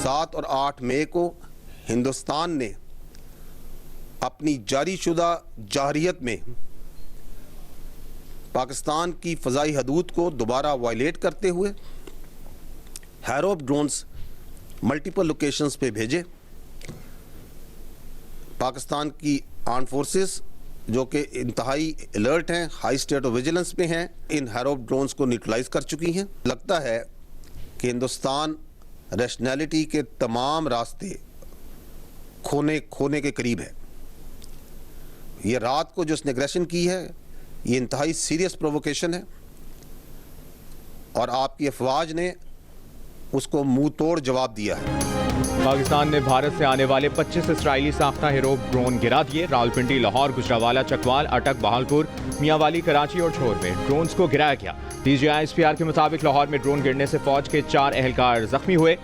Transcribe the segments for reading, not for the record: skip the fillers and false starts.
7 और 8 मई को हिंदुस्तान ने अपनी जारीशुदा जारहियत में पाकिस्तान की फ़ज़ाई हदूद को दोबारा वायलेट करते हुए हैरोप ड्रोन्स मल्टीपल लोकेशंस पे भेजे। पाकिस्तान की आर्म फोर्सेस जो कि इंतहाई अलर्ट हैं, हाई स्टेट ऑफ विजिलेंस में हैं, इन हैरोप ड्रोन्स को न्यूट्रलाइज कर चुकी हैं। लगता है कि हिंदुस्तान रैशनैलिटी के तमाम रास्ते खोने के करीब है। ये रात को जो उसने एग्रेशन की है, ये इंतहाई सीरियस प्रोवोकेशन है और आपकी अफवाज ने उसको मुंह तोड़ जवाब दिया है। पाकिस्तान ने भारत से आने वाले 25 इसराइली साख्ता हेरोप ड्रोन गिरा दिए। रावलपिंडी, लाहौर, गुजरावाला, चकवाल, अटक, बहालपुर, मियांवाली, कराची और छोर में ड्रोन्स को गिराया गया। DGI-SPR के मुताबिक लाहौर में ड्रोन गिरने से फौज के 4 एहलकार जख्मी हुए।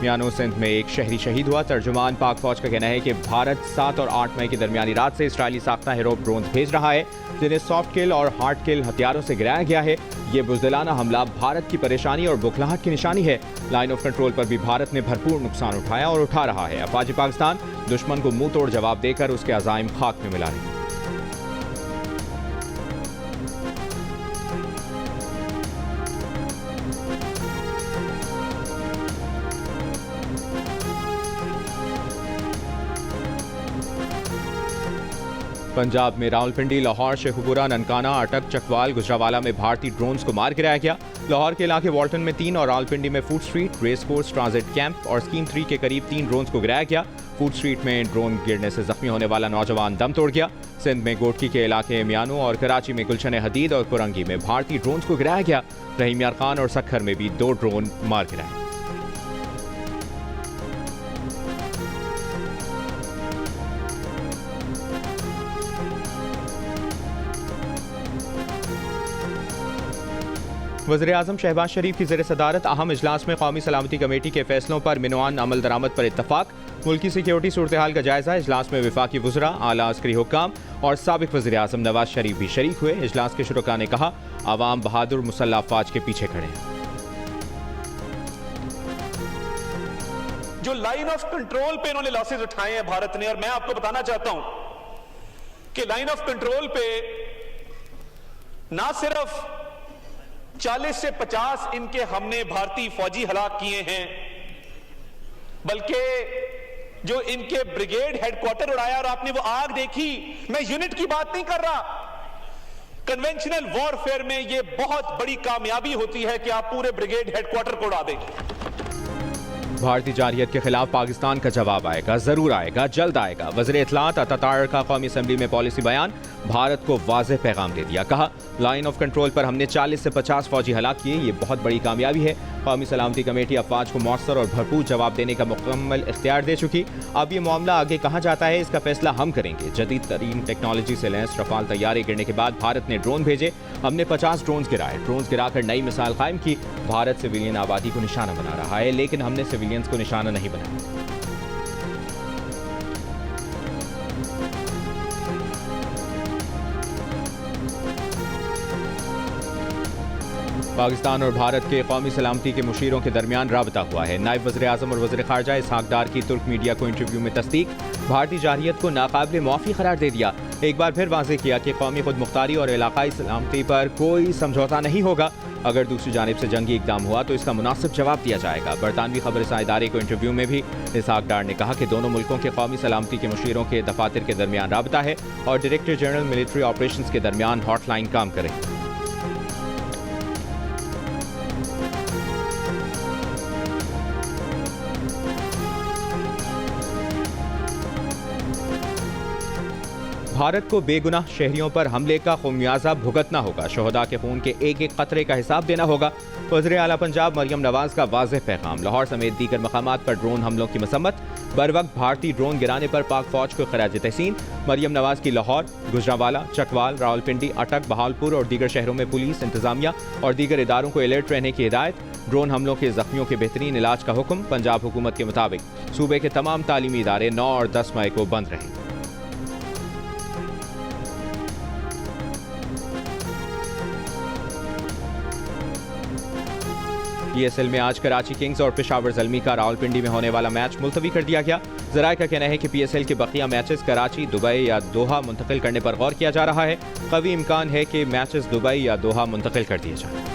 मियानो सिंध में एक शहरी शहीद हुआ। तर्जुमान पाक फौज का कहना है कि भारत 7 और 8 मई की दरमियानी रात से इसराइली साख्ता हेरोप ड्रोन भेज रहा है, जिन्हें सॉफ्ट किल और हार्ड किल हथियारों से गिराया गया है। ये बुज़दिलाना हमला भारत की परेशानी और बुखलाहट की निशानी है। लाइन ऑफ कंट्रोल पर भी भारत ने भरपूर नुकसान उठाया और उठा रहा है। अफवाज पाकिस्तान दुश्मन को मुंह तोड़ जवाब देकर उसके अज़ाइम खाक में मिला रही है। पंजाब में रावलपिंडी, लाहौर, शेखुपुरा, ननकाना, अटक, चकवाल, गुजरावाला में भारतीय ड्रोन्स को मार गिराया गया। लाहौर के इलाके वॉल्टन में 3 और रावलपिंडी में food street, race course, transit camp और स्कीम 3 के करीब 3 ड्रोन्स को गिराया गया। फूड स्ट्रीट में ड्रोन गिरने से जख्मी होने वाला नौजवान दम तोड़ गया। सिंध में गोटकी के इलाके मियानो और कराची में गुलशन हदीद और कुरंगी में भारतीय ड्रोन्स को गिराया गया। रहीम यार खान और सखर में भी 2 ड्रोन मार गिराए। वज़ीर-ए-आज़म शहबाज शरीफ की ज़ेर सदारत अहम इजलास में कौमी सलामती कमेटी के फैसलों पर मिनवान अमल दरामद पर इत्तफाक। मुल्की सिक्योरिटी सूरत हाल का जायजा। इजलास में वफाकी वज़रा, आला अस्करी हुक्काम और साबिक वज़ीर-ए-आज़म नवाज शरीफ भी शरीक हुए। इजलास के शुरका ने कहा, आवाम बहादुर मुसल्लह अफवाज के पीछे खड़े हैं। जो लाइन ऑफ कंट्रोल पे इन्होंने लॉसेज उठाए हैं भारत ने, और मैं आपको बताना चाहता हूं कि लाइन ऑफ कंट्रोल पे ना सिर्फ 40 से 50 इनके हमने भारतीय फौजी हलाक किए हैं, बल्कि जो इनके ब्रिगेड हेडक्वार्टर उड़ाया और आपने वो आग देखी, मैं यूनिट की बात नहीं कर रहा। कन्वेंशनल वॉरफेयर में ये बहुत बड़ी कामयाबी होती है कि आप पूरे ब्रिगेड हेडक्वार्टर को उड़ा दें। भारतीय जारहियत के खिलाफ पाकिस्तान का जवाब आएगा, जरूर आएगा, जल्द आएगा। वज़ीर इत्तलात अतातार का कौमी असम्बली में पॉलिसी बयान, भारत को वाज़ेह पैगाम दे दिया। कहा, लाइन ऑफ कंट्रोल पर हमने 40 से 50 फौजी हलाक किए, ये बहुत बड़ी कामयाबी है। कौमी सलामती कमेटी अफवाज को मौसर और भरपूर जवाब देने का मुकम्मल इख्तियार दे चुकी। अब ये मामला आगे कहाँ जाता है, इसका फैसला हम करेंगे। जदीद तरीन टेक्नोलॉजी से लैस रफाल तैयारे गिरने के बाद भारत ने ड्रोन भेजे। हमने 50 ड्रोन गिराए। ड्रोन गिराकर नई मिसाल कायम की। भारत सिविलियन आबादी को निशाना बना रहा है, लेकिन हमने सिविलियंस को निशाना नहीं बनाया। पाकिस्तान और भारत के कौमी सलामती के मुशीरों के दरमियान राबता हुआ है। नायब वज़ीर-ए-आज़म और वज़ीर ख़ारजा इसहाक़ डार की तुर्क मीडिया को इंटरव्यू में तस्दीक। भारतीय जारहियत को नाकाबिले मुआफ़ी करार दे दिया। एक बार फिर वाज़ेह किया कि कौमी खुद मुख्तारी और इलाक़ाई सलामती पर कोई समझौता नहीं होगा। अगर दूसरी जानिब से जंगी इक़दाम हुआ तो इसका मुनासिब जवाब दिया जाएगा। बरतानवी खबरसां इदारे को इंटरव्यू में भी इसहाक़ डार ने कहा कि दोनों मुल्कों के कौमी सलामती के मुशीरों के दफातर के दरमियान राबता है और डायरेक्टर जनरल मिलिट्री ऑपरेशंस के दरमियान हॉटलाइन काम करेगी। भारत को बेगुनाह शहरियों पर हमले का खुमियाजा भुगतना होगा। शोहदा के खून के एक एक कतरे का हिसाब देना होगा। वज़ीर आला पंजाब मरियम नवाज का वाज़ेह पैगाम। लाहौर समेत दीगर मकामात पर ड्रोन हमलों की मसम्मत। बर वक्त भारतीय ड्रोन गिराने पर पाक फौज को खराज तहसीन। मरियम नवाज की लाहौर, गुजरावाला, चकवाल, रावलपिंडी, अटक, बहालपुर और दीगर शहरों में पुलिस, इंतजामिया और दीगर इदारों को अलर्ट रहने की हिदायत। ड्रोन हमलों के जख्मियों के बेहतरीन इलाज का हुक्म। पंजाब हुकूमत के मुताबिक सूबे के तमाम तालीमी इदारे 9 और 10 मई को बंद रहेंगे। PSL में आज कराची किंग्स और पेशावर ज़ल्मी का रावलपिंडी में होने वाला मैच मुलतवी कर दिया गया। ज़राए का कहना है कि PSL के बकिया मैचेस कराची, दुबई या दोहा मुंतकिल करने पर गौर किया जा रहा है। कवी इम्कान है कि मैचेस दुबई या दोहा मुंतकिल कर दिए जाएं।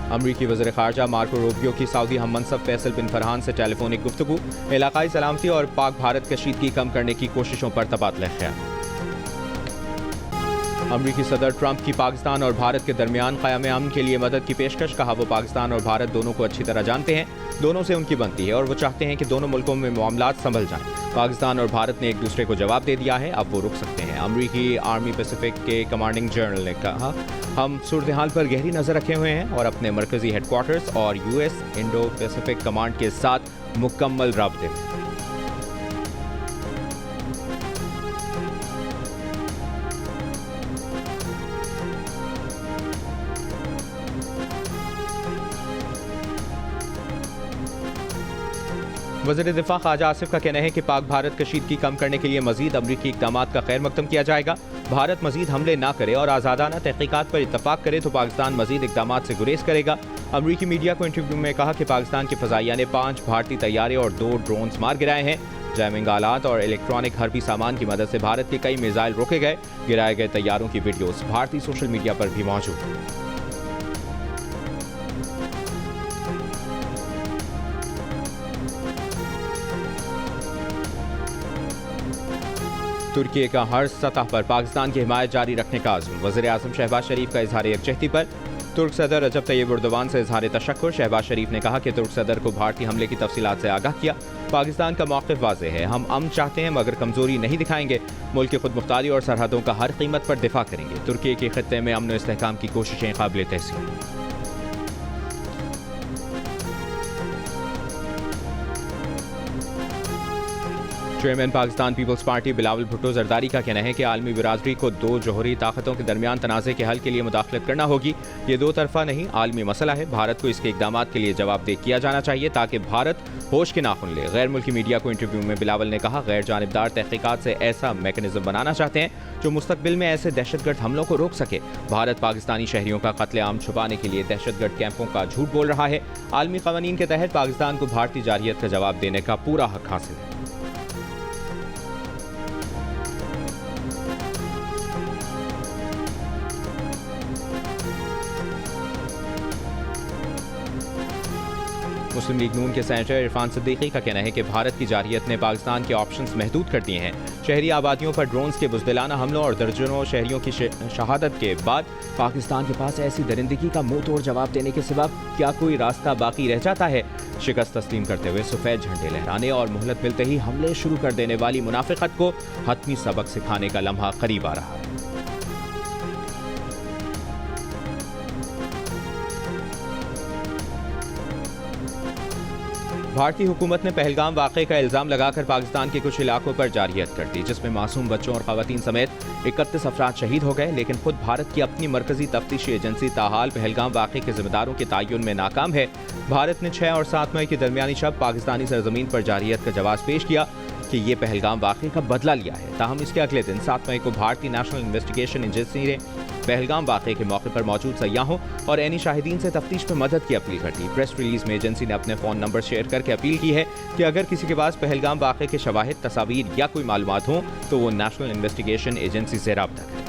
अमरीकी वज़ीर ख़ारजा मार्को रूबियो की सऊदी हम मनसब फैसल बिन फरहान से टेलीफोनिक गुफ्तगू, इलाकाई सलामती और पाक भारत कशीदगी कम करने की कोशिशों पर तबादला ख्याल। अमरीकी सदर ट्रंप की पाकिस्तान और भारत के दरमियान क़याम अमन के लिए मदद की पेशकश, कहा वो पाकिस्तान और भारत दोनों को अच्छी तरह जानते हैं, दोनों से उनकी बनती है और वो चाहते हैं कि दोनों मुल्कों में मामलात संभल जाएं। पाकिस्तान और भारत ने एक दूसरे को जवाब दे दिया है, अब वो रुक सकते हैं। अमरीकी आर्मी पैसिफिक के कमांडिंग जनरल ने कहा, हम सूरत हाल पर गहरी नज़र रखे हुए हैं और अपने मरकजी हेडक्वार्टर्स और US इंडो पैसिफिक कमांड के साथ मुकम्मल राब्ते में। वज़ीर दिफा ख्वाजा आसिफ का कहना है कि पाक भारत कशीदगी कम करने के लिए मजीद अमरीकी इक़दाम का खैर मकदम किया जाएगा। भारत मजीद हमले ना करे और आज़ादाना तहकीकात पर इत्तफाक करे तो पाकिस्तान मजीद इक़दाम से गुरेज करेगा। अमरीकी मीडिया को इंटरव्यू में कहा कि पाकिस्तान के फ़ज़ाइया ने 5 भारतीय तैयारे और 2 ड्रोन्स मार गिराए हैं। जैमिंग आलात और इलेक्ट्रॉनिक हर्बी सामान की मदद से भारत के कई मिसाइल रोके गए। गिराए गए तैयारों की वीडियोज़ भारतीय सोशल मीडिया पर भी मौजूद हैं। तुर्की का हर सतह पर पाकिस्तान की हिमायत जारी रखने का आज़म, वज़ीर आज़म शहबाज शरीफ का इजहार यकजहती पर। तुर्क सदर रजब तैयब एर्दोगान से इजहार तशक्कुर, शहबाज शरीफ ने कहा कि तुर्क सदर को भारतीय हमले की तफसीलात से आगाह किया। पाकिस्तान का मौक़िफ़ वाज़ेह है, हम अमन चाहते हैं मगर कमज़ोरी नहीं दिखाएंगे। मुल्क की खुद मुख्तारी और सरहदों का हर कीमत पर दिफा करेंगे। तुर्की के खित्ते में अमन व इस्तेहकाम की कोशिशें काबिल तहसीन। चेयरमैन पाकिस्तान पीपल्स पार्टी बिलावल भुट्टो जरदारी का कहना है कि आलमी बिरादरी को 2 जोहरी ताकतों के दरमियान तनाज़े के हल के लिए मुदाखलत करना होगी। ये 2 तरफा नहीं, आलमी मसला है। भारत को इसके इक़दाम के लिए जवाबदेह किया जाना चाहिए ताकि भारत होश के नाखुन ले। गैर मुल्की मीडिया को इंटरव्यू में बिलावल ने कहा, गैर जानिबदार तहकीकात से ऐसा मैकेनिज्म बनाना चाहते हैं जो मुस्तकबिल में ऐसे दहशतगर्द हमलों को रोक सके। भारत पाकिस्तानी शहरियों का कत्लेआम छुपाने के लिए दहशतगर्द कैंपों का झूठ बोल रहा है। आलमी क़वानीन के तहत पाकिस्तान को भारतीय जारियत का जवाब देने का पूरा हक हासिल है। मुस्लिम लीग नून के सेनेटर इरफान सिद्दीकी का कहना है कि भारत की जारियत ने पाकिस्तान के ऑप्शंस महदूद कर दिए हैं। शहरी आबादियों पर ड्रोन्स के बुज़दिलाना हमलों और दर्जनों शहरियों की शहादत के बाद पाकिस्तान के पास ऐसी दरिंदगी का मुंह तोड़ जवाब देने के सिवा क्या कोई रास्ता बाकी रह जाता है। शिकस्त तस्लीम करते हुए सफ़ेद झंडे लहराने और मोहलत मिलते ही हमले शुरू कर देने वाली मुनाफिकत को हतमी सबक सिखाने का लम्हा करीब आ रहा है। भारतीय हुकूमत ने पहलगाम वाक़े का इल्ज़ाम लगाकर पाकिस्तान के कुछ इलाकों पर जारियत कर दी, जिसमें मासूम बच्चों और ख़वातीन समेत 31 अफराद शहीद हो गए। लेकिन खुद भारत की अपनी मरकजी तफ्तीशी एजेंसी ताहाल पहलगाम वाक़े के जिम्मेदारों के तयन में नाकाम है। भारत ने 6 और 7 मई की दरमियानी शब पाकिस्तानी सरजमीन पर जारियत का जवाब पेश किया कि ये पहलगाम वाक़े का बदला लिया है। ताहम इसके अगले दिन 7 मई को भारतीय नेशनल इन्वेस्टिगेशन एजेंसी ने पहलगाम वाक़े के मौके पर मौजूद सयाहों और ऐनी शाहिदीन से तफ्तीश में मदद की अपील कर दी। प्रेस रिलीज में एजेंसी ने अपने फ़ोन नंबर शेयर करके अपील की है कि अगर किसी के पास पहलगाम वाक़े के शवाहिद, तस्वीर या कोई मालूमात हों तो वो नेशनल इन्वेस्टिगेशन एजेंसी से राब्ता करें।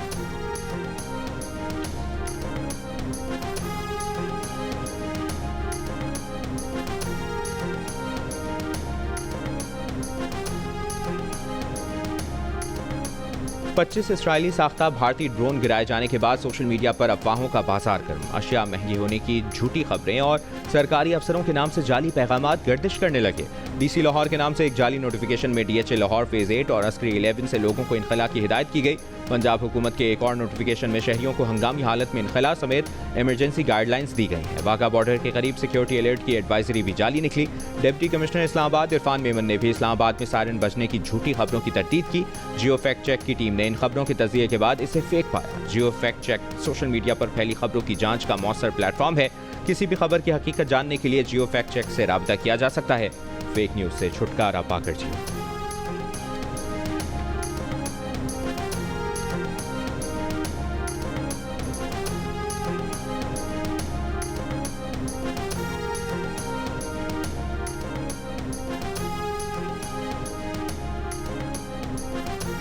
पच्चीस इसराइली साख्ता भारतीय ड्रोन गिराए जाने के बाद सोशल मीडिया पर अफवाहों का बाजार गर्म, अशिया महंगी होने की झूठी खबरें और सरकारी अफसरों के नाम से जाली पैगामात गर्दिश करने लगे। DC लाहौर के नाम से एक जाली नोटिफिकेशन में DHA लाहौर फेज 8 और अस्करी 11 से लोगों को इनखला की हिदायत की गई। पंजाब हुकूमत के एक और नोटिफिकेशन में शहरियों को हंगामी हालत में इनखला समेत इमरजेंसी गाइडलाइंस दी गई हैं। वाघा बॉर्डर के करीब सिक्योरिटी अलर्ट की एडवाइजरी भी जाली निकली। डिप्टी कमिश्नर इस्लामाबाद इरफान मेमन ने भी इस्लामाबाद में सायरन बजने की झूठी खबरों की तरदीद की। जियो फैक्ट चेक की टीम ने इन खबरों के तजिए के बाद इसे फेक पाया। जियो फैक्ट चेक सोशल मीडिया पर फैली खबरों की जांच का मौसर प्लेटफॉर्म है। किसी भी खबर की हकीकत जानने के लिए जियो फैक्ट चेक से राब्ता किया जा सकता है। फेक न्यूज से छुटकारा पाकर जियो।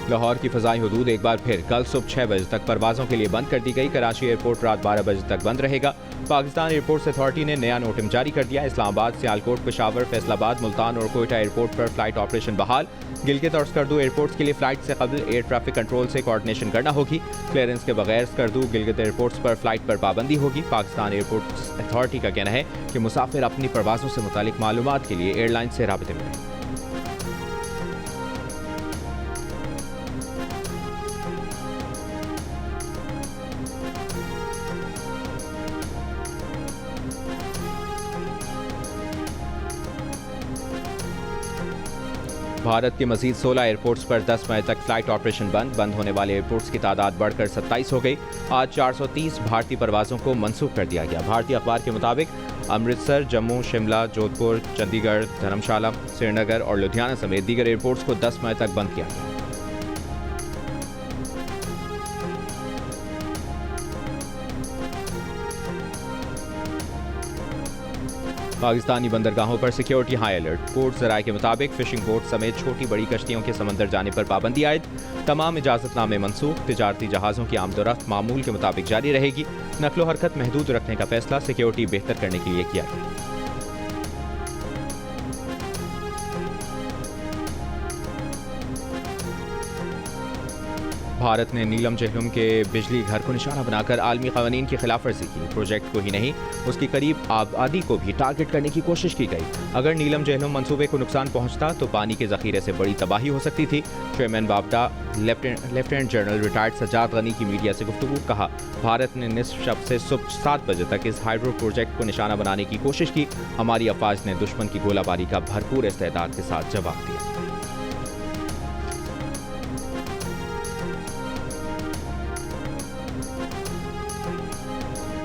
लाहौर की फ़ज़ाई हदूद एक बार फिर कल सुबह 6 बजे तक परवाज़ों के लिए बंद कर दी गई। कराची एयरपोर्ट रात 12 बजे तक बंद रहेगा। पाकिस्तान एयरपोर्ट्स अथॉरिटी ने नया नोटिस जारी कर दिया। इस्लामाबाद, सियालकोट, पेशावर, फैसलाबाद, मुल्तान और कोयटा एयरपोर्ट पर फ्लाइट ऑपरेशन बहाल। गिलगित और स्कर्दू एयरपोर्ट्स के लिए फ्लाइट से कबल एयर ट्रैफिक कंट्रोल से कोऑर्डिनेशन करना होगी। क्लियरेंस के बगैर स्कर्दू, गिलगित एयरपोर्ट्स पर फ्लाइट पर पाबंदी होगी। पाकिस्तान एयरपोर्ट्स अथॉरिटी का कहना है कि मुसाफिर अपनी परवाज़ों से मुतालिक मालूमात के लिए एयरलाइन से राबिते में रहें। भारत के मजीद 16 एयरपोर्ट्स पर 10 मई तक फ्लाइट ऑपरेशन बंद होने वाले एयरपोर्ट्स की तादाद बढ़कर 27 हो गई। आज 430 भारतीय परवाज़ों को मनसूख कर दिया गया। भारतीय अखबार के मुताबिक अमृतसर, जम्मू, शिमला, जोधपुर, चंडीगढ़, धर्मशाला, श्रीनगर और लुधियाना समेत दीगर एयरपोर्ट्स को 10 मई तक बंद किया गया। पाकिस्तानी बंदरगाहों पर सिक्योरिटी हाई अलर्ट। पोर्ट ज़राए के मुताबिक फिशिंग बोट समेत छोटी बड़ी कश्तियों के समंदर जाने पर पाबंदी आयद। तमाम इजाज़तनामे मनसूख। तिजारती जहाज़ों की आमदोरफ्त मामूल के मुताबिक जारी रहेगी। नकलो हरकत महदूद रखने का फैसला सिक्योरिटी बेहतर करने के लिए किया गया। भारत ने नीलम जहलुम के बिजली घर को निशाना बनाकर आलमी क़वानीन की खिलाफ वर्जी की। प्रोजेक्ट को ही नहीं, उसकी करीब आबादी को भी टारगेट करने की कोशिश की गई। अगर नीलम जहलुम मंसूबे को नुकसान पहुंचता तो पानी के जखीरे से बड़ी तबाही हो सकती थी। चेयरमैन बावडा, lieutenant general retired Sajjad Ghani की मीडिया से गुफ्तगू। कहा, भारत ने निस्फ शब से सुबह 7 बजे तक इस हाइड्रो प्रोजेक्ट को निशाना बनाने की कोशिश की। हमारी अफवाज ने दुश्मन की गोलाबारी का भरपूर इस्तेदाद के साथ जवाब दिया।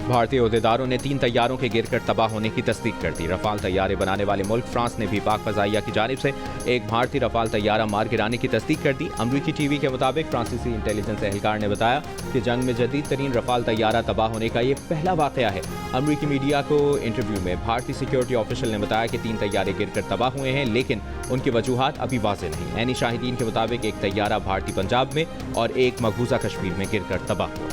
भारतीय ओहदेदारों ने 3 तैयारों के गिरकर तबाह होने की तस्दीक कर दी। रफाल तैयारे बनाने वाले मुल्क फ्रांस ने भी पाक फ़ज़ाइया की जानिब से एक भारतीय रफाल तैयारा मार गिराने की तस्दीक कर दी। अमरीकी टीवी के मुताबिक फ्रांसीसी इंटेलिजेंस एहलकार ने बताया कि जंग में जदीद तरीन रफाल तैयारा तबाह होने का ये पहला वाक़या है। अमरीकी मीडिया को इंटरव्यू में भारतीय सिक्योरिटी ऑफिशियल ने बताया कि 3 तैयारे गिरकर तबाह हुए हैं, लेकिन उनकी वजूहात अभी वाज़ेह नहीं। ऐनी शाहिदीन के मुताबिक एक तैयारा भारतीय पंजाब में और एक मकबूजा कश्मीर में गिरकर तबाह हुआ।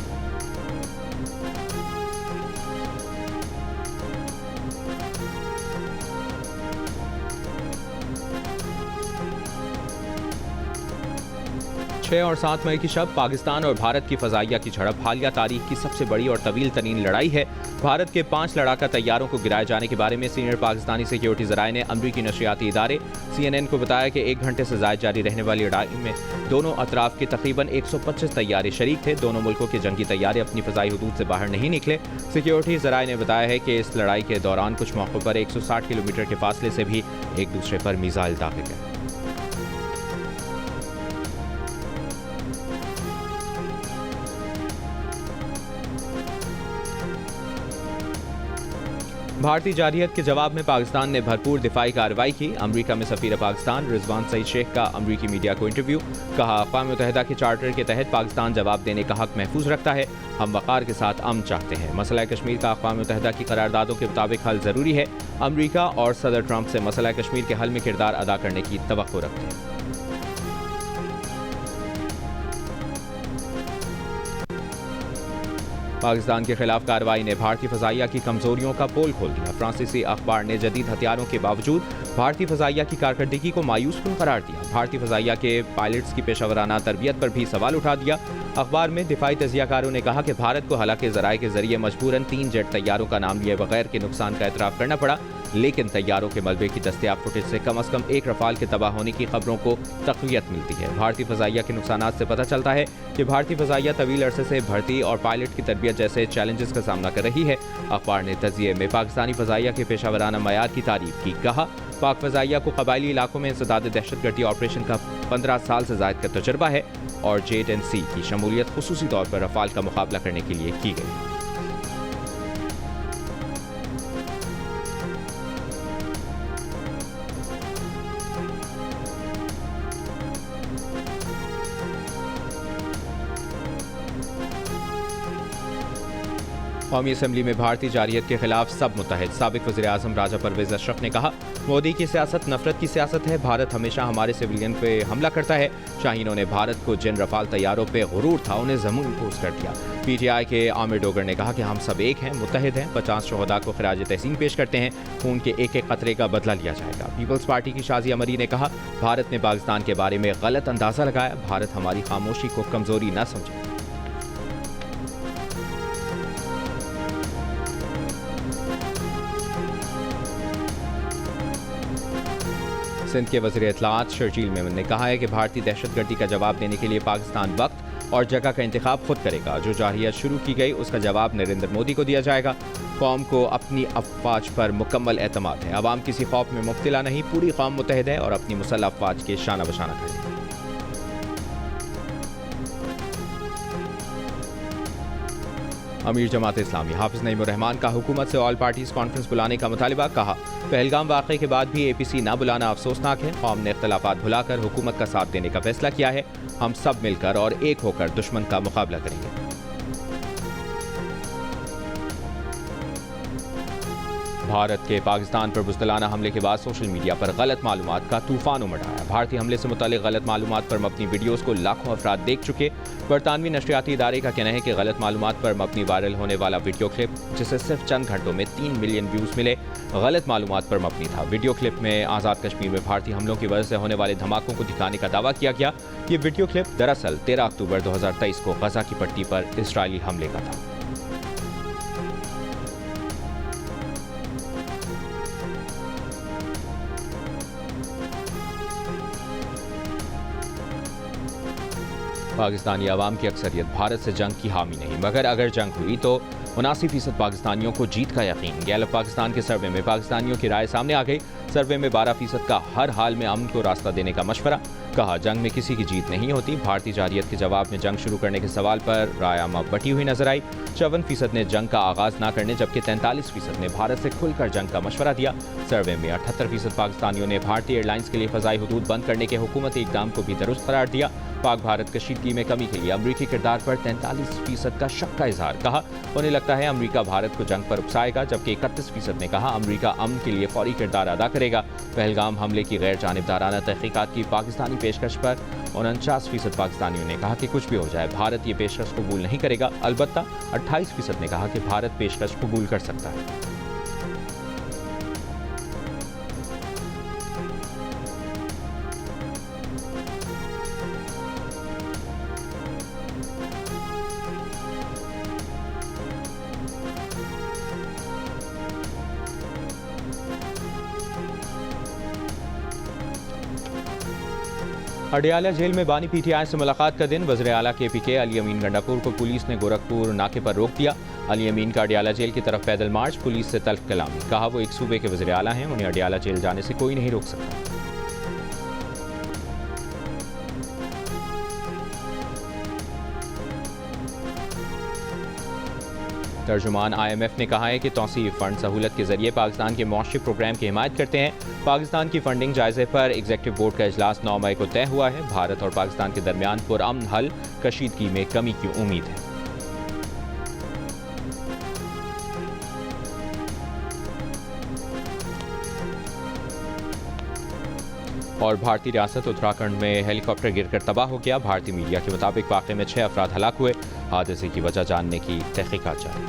छह और 7 मई की शब पाकिस्तान और भारत की फ़ज़ाइया की झड़प हालिया तारीख की सबसे बड़ी और तवील तरीन लड़ाई है। भारत के 5 लड़ाका तैयारों को गिराए जाने के बारे में सीनियर पाकिस्तानी सिक्योरिटी ज़राए ने अमरीकी नशियाती इदारे CNN को बताया कि 1 घंटे से ज़ायद जारी रहने वाली लड़ाई में दोनों अतराफ के तकरीबन 125 तैयारे शरीक थे। दोनों मुल्कों के जंगी तैयारे अपनी फ़ज़ाई हदूद से बाहर नहीं निकले। सिक्योरिटी ज़राए ने बताया है कि इस लड़ाई के दौरान कुछ मौक़ों पर 160 किलोमीटर के फासले से भी एक दूसरे पर मिसाइल दागे गए। भारतीय जारहियत के जवाब में पाकिस्तान ने भरपूर दिफाई कार्रवाई की। अमरीका में सफीर पाकिस्तान रिजवान सईद शेख का अमरीकी मीडिया को इंटरव्यू। कहा, अक़वाम मुत्तहिदा के चार्टर के तहत पाकिस्तान जवाब देने का हक महफूज रखता है। हम वक़ार के साथ अमन चाहते हैं। मसला कश्मीर का अक़वाम मुत्तहिदा की करारदादों के मुताबिक हल ज़रूरी है। अमरीका और सदर ट्रंप से मसला कश्मीर के हल में किरदार अदा करने की तवक्को रखते हैं। पाकिस्तान के खिलाफ कार्रवाई ने भारतीय फ़ज़ाइया की कमजोरियों का पोल खोल दिया। फ्रांसीसी अखबार ने जदीद हथियारों के बावजूद भारतीय फ़ज़ाइया की कारकर्दगी को मायूसकुन करार दिया। भारतीय फ़ज़ाइया के पायलट्स की पेशावराना तरबियत पर भी सवाल उठा दिया। अखबार में दिफाई तजियाकारों ने कहा कि भारत को हलाके ज़राए के जरिए मजबूरन 3 जेट तैयारों का नाम लिए बगैर के नुकसान का एतराफ़ करना पड़ा, लेकिन तैयारों के मलबे की दस्तयाब फुटेज से कम एक रफाल के तबाह होने की खबरों को तक़वियत मिलती है। भारतीय फ़ज़ाइया के नुकसानात से पता चलता है कि भारतीय फ़ज़ाइया तवील अरसे से भर्ती और पायलट की तरबियत जैसे चैलेंजेस का सामना कर रही है। अखबार ने तजिए में पाकिस्तानी फ़ज़ाइया के पेशावराना मयार की तारीफ की। कहा, पाक फ़ज़ाइया को कबायली इलाकों में इंसदाद दहशतगर्दी ऑपरेशन का 15 साल से ज़ायद का तजुर्बा है और JT&C की शमूलियत खुसूसी तौर पर रफाल का मुकाबला करने के लिए की गई। कौमी असम्बली में भारतीय जारहियत के खिलाफ सब मुत्तहिद। साबिक वज़ीर आज़म राजा परवेज़ अशरफ ने कहा, मोदी की सियासत नफरत की सियासत है। भारत हमेशा हमारे सिविलियन पे हमला करता है। शाहीनों ने भारत को जिन रफाल तैयारों पे गुरूर था उन्हें ज़मीन पोस कर दिया। पीटीआई के आमिर डोगर ने कहा कि हम सब एक हैं, मुत्तहिद हैं। 50 शहदा को खिराज तहसीन पेश करते हैं। खून के एक एक कतरे का बदला लिया जाएगा। पीपल्स पार्टी की शाजिया मरी ने कहा, भारत ने पाकिस्तान के बारे में गलत अंदाजा लगाया। भारत हमारी खामोशी को कमजोरी न समझे। सिंध के वज़ीर इत्तलाआत शर्जील मेमन ने कहा है कि भारतीय दहशतगर्दी का जवाब देने के लिए पाकिस्तान वक्त और जगह का इंतखाब खुद करेगा। जो जारहियत शुरू की गई उसका जवाब नरेंद्र मोदी को दिया जाएगा। कौम को अपनी अफवाज पर मुकम्मल एतमाद है। अवाम किसी खौफ में मुब्तला नहीं, पूरी कौम मुत्तहिद है और अपनी मुसल्लह अफवाज के शाना बशाना करेगी। अमीर जमात इस्लामी हाफिज नईमुर रहमान का हुकूमत से ऑल पार्टीज कॉन्फ्रेंस बुलाने का मुतालिबा। कहा, पहलगाम वाक़े के बाद भी APC ना बुलाना अफसोसनाक है। कौम ने इख्तलाफात भुलाकर हुकूमत का साथ देने का फैसला किया है। हम सब मिलकर और एक होकर दुश्मन का मुकाबला करेंगे। भारत के पाकिस्तान पर बुज़दिलाना हमले के बाद सोशल मीडिया पर गलत मालूमात का तूफान उमड़ आया। भारतीय हमले से मुतालिक गलत मालूमात पर मबनी वीडियोज़ को लाखों अफराद देख चुके। बरतानवी नशरियाती इदारे का कहना है कि गलत मालूमात पर मबनी वायरल होने वाला वीडियो क्लिप, जिसे सिर्फ चंद घंटों में 3 मिलियन व्यूज़ मिले, गलत मालूमात पर मबनी था। वीडियो क्लिप में आज़ाद कश्मीर में भारतीय हमलों की वजह से होने वाले धमाकों को दिखाने का दावा किया गया। ये वीडियो क्लिप दरअसल 13 अक्टूबर 2023 को गजा की पट्टी पर इसराइली हमले का था। पाकिस्तानी अवाम की अक्सरियत भारत से जंग की हामी नहीं, मगर अगर जंग हुई तो 79% पाकिस्तानियों को जीत का यकीन। गैलप पाकिस्तान के सर्वे में पाकिस्तानियों की राय सामने आ गई। सर्वे में 12% का हर हाल में अमन को रास्ता देने का मशवरा। कहा, जंग में किसी की जीत नहीं होती। भारतीय जारियत के जवाब में जंग शुरू करने के सवाल पर राय आमा बटी हुई नजर आई। 54% ने जंग का आगाज ना करने, जबकि 43% ने भारत से खुलकर जंग का मशवरा दिया। सर्वे में 78% पाकिस्तानियों ने भारतीय एयरलाइंस के लिए फ़ज़ाई हुदूद बंद करने के हुकूमती इक़दाम को भी दुरुस्त करार दिया। पाक भारत कशीदगी में कमी के लिए अमरीकी किरदार पर 43% का शक का इजहार। कहा, उन्हें लगता है अमरीका भारत को जंग पर उकसाएगा, जबकि 31% ने कहा अमरीका अमन के लिए फौरी किरदार अदा करेगा। पहलगाम हमले की गैर जानिबदाराना तहकीकात की पाकिस्तानी पेशकश पर 49% पाकिस्तानियों ने कहा कि कुछ भी हो जाए भारत ये पेशकश कबूल नहीं करेगा। अलबत्ता 28% ने कहा कि भारत पेशकश कबूल कर सकता है। अडियाला जेल में बानी PTI से मुलाकात का दिन। वज़ीर आला KPK अली अमीन गंडापुर को पुलिस ने गोरखपुर नाके पर रोक दिया। अली अमीन का अडियाला जेल की तरफ पैदल मार्च, पुलिस से तल्ख कलामी। कहा, वो एक सूबे के वज़ीर आला हैं, उन्हें अडियाला जेल जाने से कोई नहीं रोक सकता। तर्जुमान IMF ने कहा है कि तौसीफ फंड सहूलत के जरिए पाकिस्तान के मुआशी प्रोग्राम की हिमायत करते हैं। पाकिस्तान की फंडिंग जायजे पर एग्जीक्यूटिव बोर्ड का इजलास 9 मई को तय हुआ है। भारत और पाकिस्तान के दरमियान पुरअमन हल, कशीदगी में कमी की उम्मीद है। और भारतीय रियासत उत्तराखंड में हेलीकॉप्टर गिरकर तबाह हो गया। भारतीय मीडिया के मुताबिक वाक़े में 6 अफराद हलाक हुए। हादसे की वजह जानने की तहकीकात जारी।